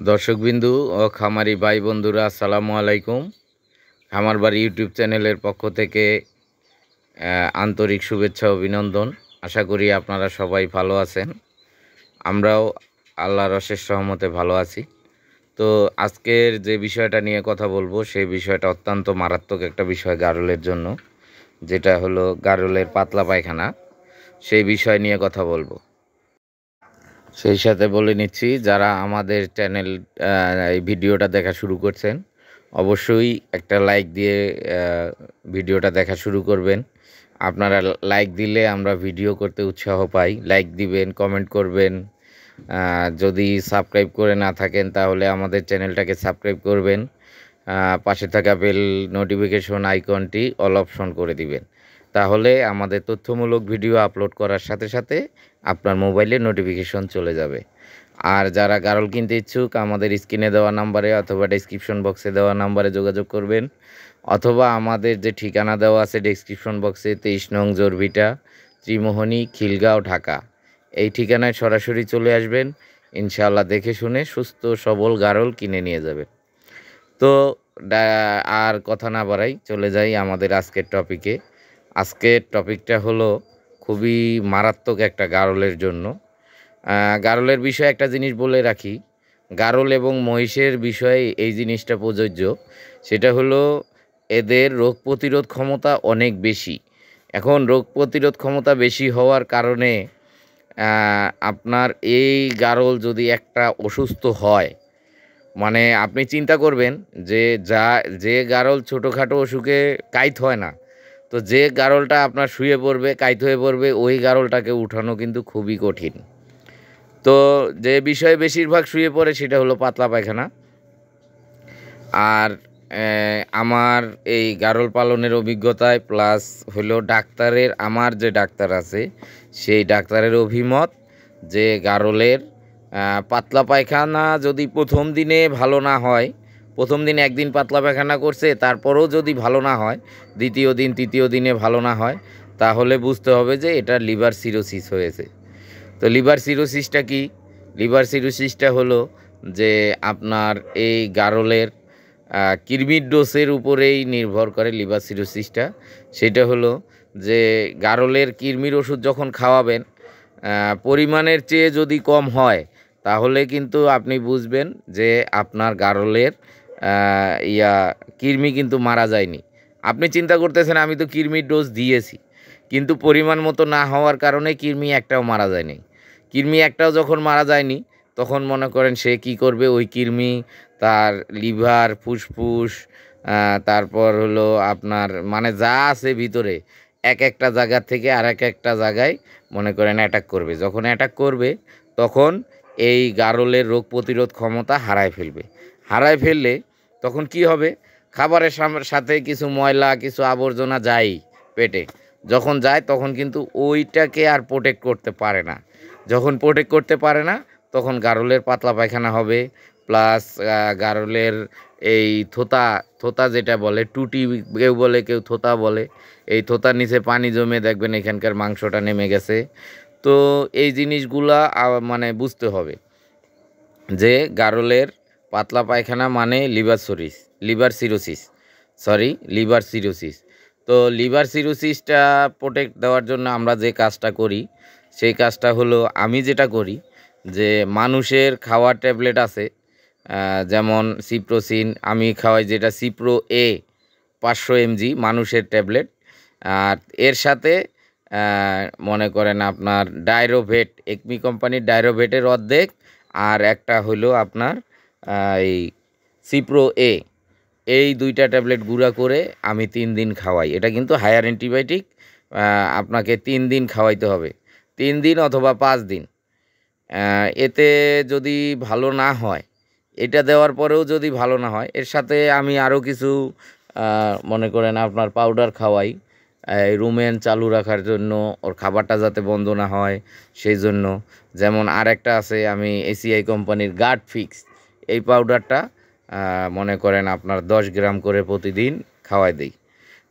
দর্শকবিন্দু ও খামারি ভাই বন্ধুরা, আসসালামু আলাইকুম। খামার বাড়ি ইউটিউব চ্যানেলের পক্ষ থেকে আন্তরিক শুভেচ্ছা অভিনন্দন। আশা করি আপনারা সবাই ভালো আছেন। আমরাও আল্লাহর অশেষ রহমতে ভালো আছি। তো আজকের যে বিষয়টা নিয়ে কথা বলবো, সেই বিষয়টা অত্যন্ত মারাত্মক একটা বিষয় গারলের জন্য, যেটা হলো গারলের পাতলা পায়খানা। সেই বিষয় নিয়ে কথা বলবো। সেই সাথে বলে নিচ্ছি, যারা আমাদের চ্যানেল এই ভিডিওটা দেখা শুরু করছেন, অবশ্যই একটা লাইক দিয়ে ভিডিওটা দেখা শুরু করবেন। আপনারা লাইক দিলে আমরা ভিডিও করতে উৎসাহ পাই। লাইক দিবেন, কমেন্ট করবেন। যদি সাবস্ক্রাইব করে না থাকেন তাহলে আমাদের চ্যানেলটাকে সাবস্ক্রাইব করবেন। পাশে থাকা বেল নোটিফিকেশন আইকনটি অল অপশন করে দিবেন। তাহলে আমাদের তথ্যমূলক ভিডিও আপলোড করার সাথে সাথে আপনার মোবাইলে নোটিফিকেশন চলে যাবে। আর যারা গারল কিনতে ইচ্ছুক, আমাদের স্ক্রিনে দেওয়া নাম্বারে অথবা ডেসক্রিপশন বক্সে দেওয়া নাম্বারে যোগাযোগ করবেন, অথবা আমাদের যে ঠিকানা দেওয়া আছে ডেসক্রিপশন বক্সে, 23 নং জোরভিটা, ত্রিমোহনী, খিলগাঁও, ঢাকা, এই ঠিকানায় সরাসরি চলে আসবেন। ইনশাআল্লাহ দেখে শুনে সুস্থ সবল গারল কিনে নিয়ে যাবেন। তো আর কথা না বাড়াই, চলে যাই আমাদের আজকের টপিকে। আজকের টপিকটা হলো খুবই মারাত্মক একটা গারলের জন্য। গারলের বিষয়ে একটা জিনিস বলে রাখি, গারল এবং মহিষের বিষয়ে এই জিনিসটা প্রযোজ্য। সেটা হলো এদের রোগ প্রতিরোধ ক্ষমতা অনেক বেশি। এখন রোগ প্রতিরোধ ক্ষমতা বেশি হওয়ার কারণে আপনার এই গারল যদি একটা অসুস্থ হয়, মানে আপনি চিন্তা করবেন যে গারল ছোটোখাটো অসুখে কাইত হয় না, তো যে গারলটা আপনার শুয়ে পড়বে, কাইত হয়ে পড়বে, ওই গারলটাকে উঠানো কিন্তু খুবই কঠিন। তো যে বিষয়ে বেশিরভাগ শুয়ে পড়ে সেটা হলো পাতলা পায়খানা। আর আমার এই গারল পালনের অভিজ্ঞতায় প্লাস হলো ডাক্তারের, আমার যে ডাক্তার আছে সেই ডাক্তারের অভিমত, যে গারলের পাতলা পায়খানা যদি প্রথম দিনে ভালো না হয়, প্রথম দিন একদিন পাতলা পায়খানা করছে তারপরেও যদি ভালো না হয়, দ্বিতীয় দিন তৃতীয় দিনে ভালো না হয়, তাহলে বুঝতে হবে যে এটা লিভার সিরোসিস হয়েছে। তো লিভার সিরোসিসটা কি? লিভার সিরোসিসটা হলো যে আপনার এই গারলের কৃমির ডোজের উপরেই নির্ভর করে লিভার সিরোসিসটা। সেটা হলো যে গারলের কৃমির ওষুধ যখন খাওয়াবেন, পরিমাণের চেয়ে যদি কম হয় তাহলে কিন্তু আপনি বুঝবেন যে আপনার গারলের কৃমি কিন্তু মারা যায়নি। আপনি চিন্তা করতেছেন আমি তো কৃমির ডোজ দিয়েছি, কিন্তু পরিমাণ মতো না হওয়ার কারণে কৃমি একটাও মারা যায়নি। কৃমি একটাও যখন মারা যায়নি, তখন মনে করেন সে কি করবে, ওই কৃমি তার লিভার, ফুসফুস, তারপর হলো আপনার মানে যা আছে ভিতরে, এক একটা জায়গা থেকে আর একটা জায়গায় মনে করেন অ্যাটাক করবে। যখন অ্যাটাক করবে তখন এই গারলের রোগ প্রতিরোধ ক্ষমতা হারায় ফেলবে। হারায় ফেললে তখন কি হবে, খাবারের সাথে কিছু ময়লা, কিছু আবর্জনা যায় পেটে। যখন যায় তখন কিন্তু ওইটাকে আর প্রোটেক্ট করতে পারে না। যখন প্রোটেক্ট করতে পারে না, তখন গারলের পাতলা পায়খানা হবে। প্লাস গারলের এই থোতা, থোতা যেটা বলে টুটি, কেউ বলে কেউ থোতা বলে, এই থোতার নিচে পানি জমে দেখবেন এখানকার মাংসটা নেমে গেছে। তো এই জিনিসগুলা মানে বুঝতে হবে যে গারলের পাতলা পায়খানা মানে লিভার সিরোসিস। তো লিভার সিরোসিসটা প্রোটেক্ট দেওয়ার জন্য আমরা যে কাজটা করি, সেই কাজটা হলো, আমি যেটা করি যে মানুষের খাওয়ার ট্যাবলেট আছে, যেমন সিপ্রোসিন আমি খাওয়াই, যেটা সিপ্রো এ 500 mg মানুষের ট্যাবলেট। আর এর সাথে মনে করেন আপনার ডাইরোভেট, একমি কোম্পানির ডাইরোভেটের অর্ধেক, আর একটা হলো আপনার এই সিপ্রো এ, এই দুইটা ট্যাবলেট গুঁড়া করে আমি 3 দিন খাওয়াই। এটা কিন্তু হায়ার অ্যান্টিবায়োটিক, আপনাকে 3 দিন খাওয়াইতে হবে, 3 দিন অথবা 5 দিন। এতে যদি ভালো না হয়, এটা দেওয়ার পরেও যদি ভালো না হয়, এর সাথে আমি আরও কিছু মনে করেন আপনার পাউডার খাওয়াই, রুমেন চালু রাখার জন্য, ওর খাবারটা যাতে বন্ধ না হয় সেই জন্য। যেমন আর একটা আছে, আমি এসিআই কোম্পানির গার্ড ফিক্স, এই পাউডারটা মনে করেন আপনার 10 গ্রাম করে প্রতিদিন খাওয়াই দিই।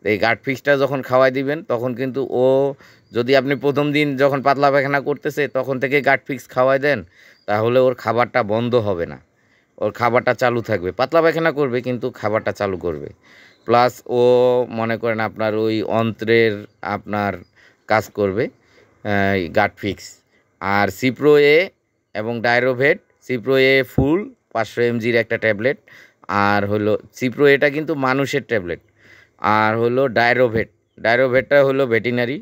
এই গার্ড ফিক্সটা যখন খাওয়াই দিবেন, তখন কিন্তু ও, যদি আপনি প্রথম দিন যখন পাতলা পায়খানা করতেছে তখন থেকে গার্ড ফিক্স খাওয়াই দেন, তাহলে ওর খাবারটা বন্ধ হবে না, ওর খাবারটা চালু থাকবে, পাতলা পায়খানা করবে কিন্তু খাবারটা চালু করবে। প্লাস ও মনে করেন আপনার ওই অন্ত্রের আপনার কাজ করবে গাট ফিক্স। আর সিপ্রো এ এবং ডায়রোভেট, সিপ্রো এ ফুল 500 mg একটা ট্যাবলেট, আর হলো সিপ্রো এটা কিন্তু মানুষের ট্যাবলেট। আর হলো ডায়রোভেট, ডায়রোভেটটা হলো ভেটেরিনারি।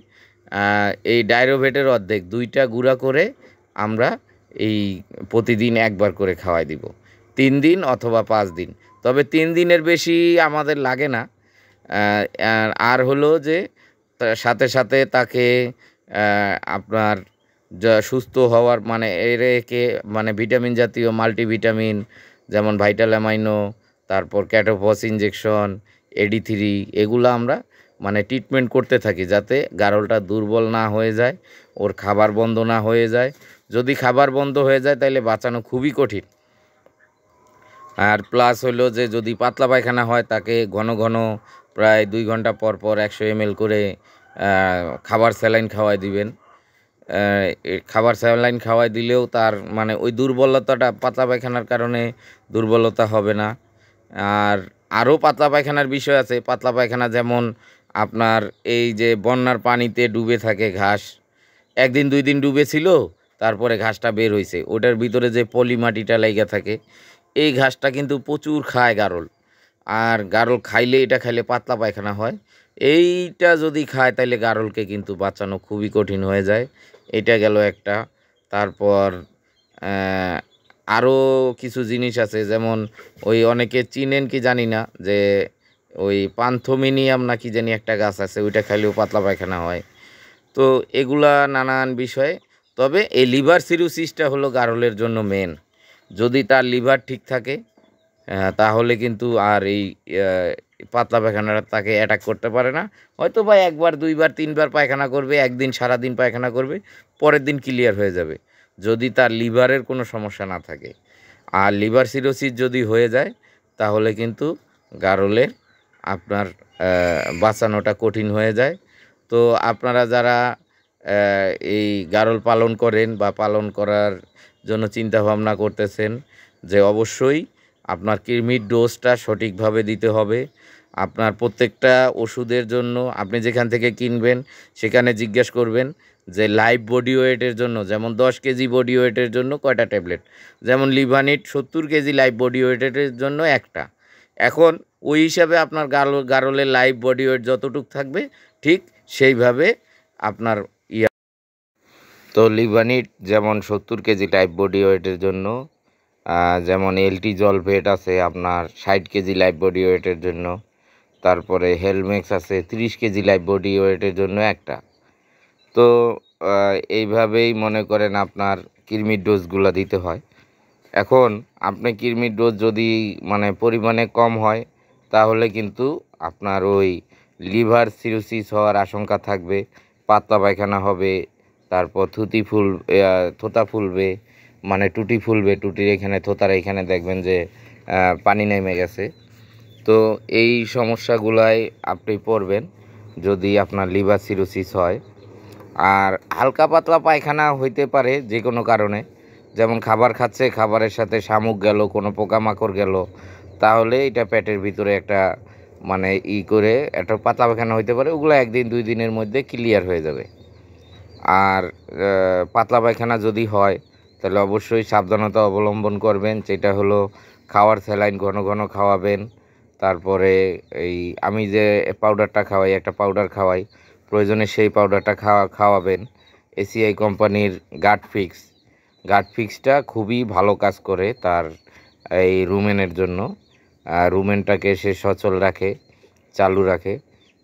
এই ডায়রোভেটের অর্ধেক 2টা গুঁড়া করে আমরা এই প্রতিদিন একবার করে খাওয়াই দিব 3 দিন অথবা 5 দিন। তবে 3 দিনের বেশি আমাদের লাগে না। আর হলো যে সাথে সাথে তাকে আপনার সুস্থ হওয়ার মানে একে মানে ভিটামিন জাতীয় মাল্টিভিটামিন যেমন ভাইটাল অ্যামাইনো, তারপর ক্যাটোফস ইঞ্জেকশন, AD3, এগুলো আমরা মানে ট্রিটমেন্ট করতে থাকি যাতে গারলটা দুর্বল না হয়ে যায়, ওর খাবার বন্ধ না হয়ে যায়। যদি খাবার বন্ধ হয়ে যায় তাহলে বাঁচানো খুবই কঠিন। আর প্লাস হলো যে যদি পাতলা পায়খানা হয় তাকে ঘন ঘন প্রায় 2 ঘন্টা পর পর 100 ml করে খাবার স্যালাইন খাওয়াই দিবেন। খাবার স্যালাইন খাওয়াই দিলেও তার মানে ওই দুর্বলতাটা পাতলা পায়খানার কারণে দুর্বলতা হবে না। আর আরও পাতলা পায়খানার বিষয় আছে। পাতলা পায়খানা যেমন আপনার এই যে বন্যার পানিতে ডুবে থাকে ঘাস, 1 দিন 2 দিন ডুবে ছিল, তারপরে ঘাসটা বের হয়েছে, ওটার ভিতরে যে পলি মাটিটা লেগে থাকে, এই ঘাসটা কিন্তু প্রচুর খায় গারল। আর গারল খাইলে, এটা খাইলে পাতলা পায়খানা হয়। এইটা যদি খায় তাহলে গারলকে কিন্তু বাঁচানো খুবই কঠিন হয়ে যায়। এটা গেল একটা। তারপর আরও কিছু জিনিস আছে, যেমন ওই অনেকে চিনেন কি জানি না, যে ওই পান্থোমিনিয়াম না কি জানি একটা গাছ আছে, ওইটা খাইলেও পাতলা পায়খানা হয়। তো এগুলা নানান বিষয়। তবে এই লিভার সিরোসিসটা হলো গারলের জন্য মেন। যদি তার লিভার ঠিক থাকে তাহলে কিন্তু আর এই পাতলা পায়খানাটা তাকে অ্যাটাক করতে পারে না। হয়তো বা 1 বার 2 বার 3 বার পায়খানা করবে, একদিন সারাদিন পায়খানা করবে, পরের দিন ক্লিয়ার হয়ে যাবে, যদি তার লিভারের কোনো সমস্যা না থাকে। আর লিভার সিরোসিস যদি হয়ে যায় তাহলে কিন্তু গারলের আপনার বাঁচানোটা কঠিন হয়ে যায়। তো আপনারা যারা এই গারল পালন করেন বা পালন করার জন্য চিন্তা ভাবনা করতেছেন, যে অবশ্যই আপনার কৃমির ডোজটা সঠিকভাবে দিতে হবে। আপনার প্রত্যেকটা ওষুধের জন্য আপনি যেখান থেকে কিনবেন সেখানে জিজ্ঞেস করবেন যে লাইভ বডি ওয়েটের জন্য, যেমন 10 কেজি বডি ওয়েটের জন্য কয়টা ট্যাবলেট, যেমন লিভানিট 70 কেজি লাইভ বডি ওয়েটের জন্য একটা। এখন ওই হিসাবে আপনার গারলের লাইভ বডি ওয়েট যতটুক থাকবে ঠিক সেইভাবে আপনার তো লিভানিট যেমন 70 কেজি লাইভ বডি ওয়েটের জন্য, যেমন এলটি জলভেট আছে আপনার 60 কেজি লাইভ বডি ওয়েটের জন্য, তারপরে হেলমেক্স আছে 30 কেজি লাইভ বডি ওয়েটের জন্য একটা। তো এইভাবেই মনে করেন আপনার কৃমির ডোজগুলো দিতে হয়। এখন আপনি কৃমির ডোজ যদি মানে পরিমাণে কম হয় তাহলে কিন্তু আপনার ওই লিভার সিরোসিস হওয়ার আশঙ্কা থাকবে, পাতলা পায়খানা হবে, তারপর থোতা ফুলবে, মানে টুটি ফুলবে, টুটির এখানে থোতার এখানে দেখবেন যে পানি নেমে গেছে। তো এই সমস্যাগুলাই আপনি পড়বেন যদি আপনার লিভার সিরোসিস হয়। আর হালকা পাতলা পায়খানা হইতে পারে যে কোনো কারণে, যেমন খাবার খাচ্ছে, খাবারের সাথে শামুক গেল, কোনো পোকামাকড় গেল, তাহলে এটা পেটের ভিতরে একটা মানে করে একটা পাতলা পায়খানা হইতে পারে। ওগুলো 1 দিন 2 দিনের মধ্যে ক্লিয়ার হয়ে যাবে। আর পাতলা পায়খানা যদি হয় তাহলে অবশ্যই সাবধানতা অবলম্বন করবেন, যেটা হলো খাওয়ার স্যালাইন ঘন ঘন খাওয়াবেন। তারপরে এই আমি যে পাউডারটা খাওয়াই, একটা পাউডার খাওয়াই, প্রয়োজনে সেই পাউডারটা খাওয়াবেন। এসিআই কোম্পানির গাট ফিক্সটা খুবই ভালো কাজ করে তার এই রুমেনের জন্য। রুমেনটাকে সে সচল রাখে, চালু রাখে।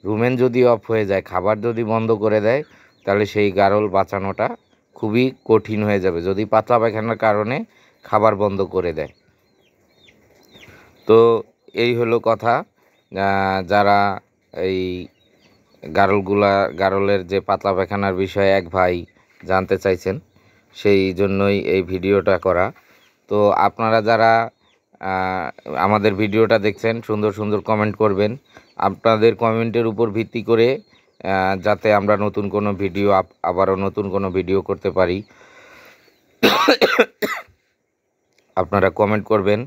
রুমেন যদি অফ হয়ে যায়, খাবার যদি বন্ধ করে দেয়, তাহলে সেই গারল বাঁচানোটা খুবই কঠিন হয়ে যাবে, যদি পাতলা পায়খানার কারণে খাবার বন্ধ করে দেয়। তো এই হলো কথা। যারা এই গারলের যে পাতলা পায়খানার বিষয়ে এক ভাই জানতে চাইছেন, সেই জন্যই এই ভিডিওটা করা। তো আপনারা যারা আমাদের ভিডিওটা দেখছেন সুন্দর সুন্দর কমেন্ট করবেন। আপনাদের কমেন্টের উপর ভিত্তি করে যাতে আমরা নতুন কোনো ভিডিও আবারও নতুন কোনো ভিডিও করতে পারি, আপনারা কমেন্ট করবেন।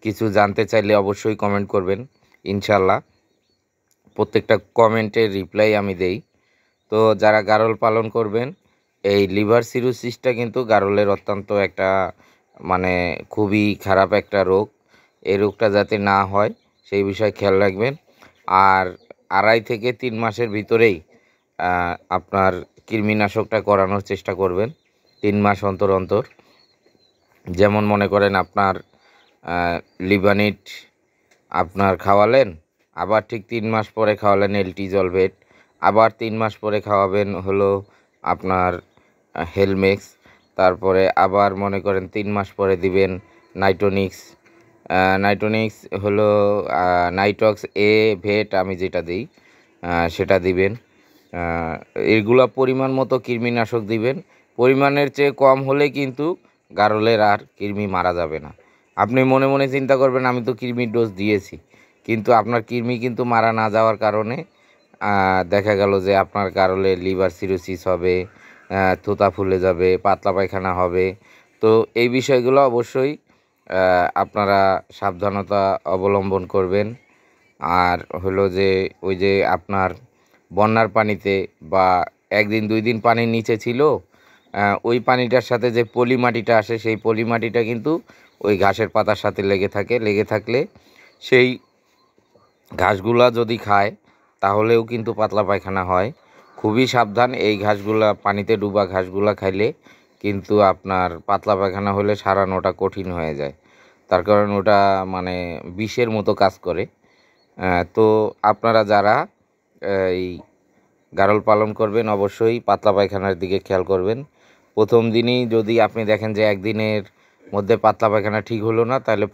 কিছু জানতে চাইলে অবশ্যই কমেন্ট করবেন। ইনশাল্লাহ প্রত্যেকটা কমেন্টের রিপ্লাই আমি দেই। তো যারা গারল পালন করবেন, এই লিভার সিরোসিসটা কিন্তু গারলের অত্যন্ত একটা মানে খুবই খারাপ একটা রোগ। এই রোগটা যাতে না হয় সেই বিষয়ে খেয়াল রাখবেন। আর 2.5 থেকে 3 মাসের ভিতরেই আপনার কৃমিনাশকটা করানোর চেষ্টা করবেন 3 মাস অন্তর অন্তর। যেমন মনে করেন আপনার লিভানিট আপনার খাওয়ালেন, আবার ঠিক 3 মাস পরে খাওয়ালেন এলটিজলভেট, আবার 3 মাস পরে খাওয়াবেন হলো আপনার হেলমেক্স, তারপরে আবার মনে করেন 3 মাস পরে দিবেন নাইটোনিক্স। নাইটোনিক্স হলো নাইটক্স এ ভেট আমি যেটা দিই সেটা দিবেন। এগুলা পরিমাণ মতো কৃমিনাশক দিবেন। পরিমাণের চেয়ে কম হলে কিন্তু গারলের আর কৃমি মারা যাবে না। আপনি মনে মনে চিন্তা করবেন আমি তো কৃমির ডোজ দিয়েছি, কিন্তু আপনার কৃমি কিন্তু মারা না যাওয়ার কারণে দেখা গেল যে আপনার গারলে লিভার সিরোসিস হবে, থুতা ফুলে যাবে, পাতলা পায়খানা হবে। তো এই বিষয়গুলো অবশ্যই আপনারা সাবধানতা অবলম্বন করবেন। আর হলো যে ওই যে আপনার বন্যার পানিতে বা 1 দিন 2 দিন পানির নিচে ছিল, ওই পানিটার সাথে যে পলি মাটিটা আসে সেই পলি মাটিটা কিন্তু ওই ঘাসের পাতার সাথে লেগে থাকে। লেগে থাকলে সেই ঘাসগুলা যদি খায় তাহলেও কিন্তু পাতলা পায়খানা হয়। খুবই সাবধান, এই ঘাসগুলা পানিতে ডুবা ঘাসগুলা খাইলে কিন্তু আপনার পাতলা পায়খানা হলে সারানোটা কঠিন হয়ে যায়। তার কারণ ওটা মানে বিষের মতো কাজ করে। তো আপনারা যারা এই গারল পালন করবেন অবশ্যই পাতলা পায়খানার দিকে খেয়াল করবেন। প্রথম দিনই যদি আপনি দেখেন যে 1 দিনের মধ্যে পাতলা পায়খানা ঠিক হলো না, তাহলে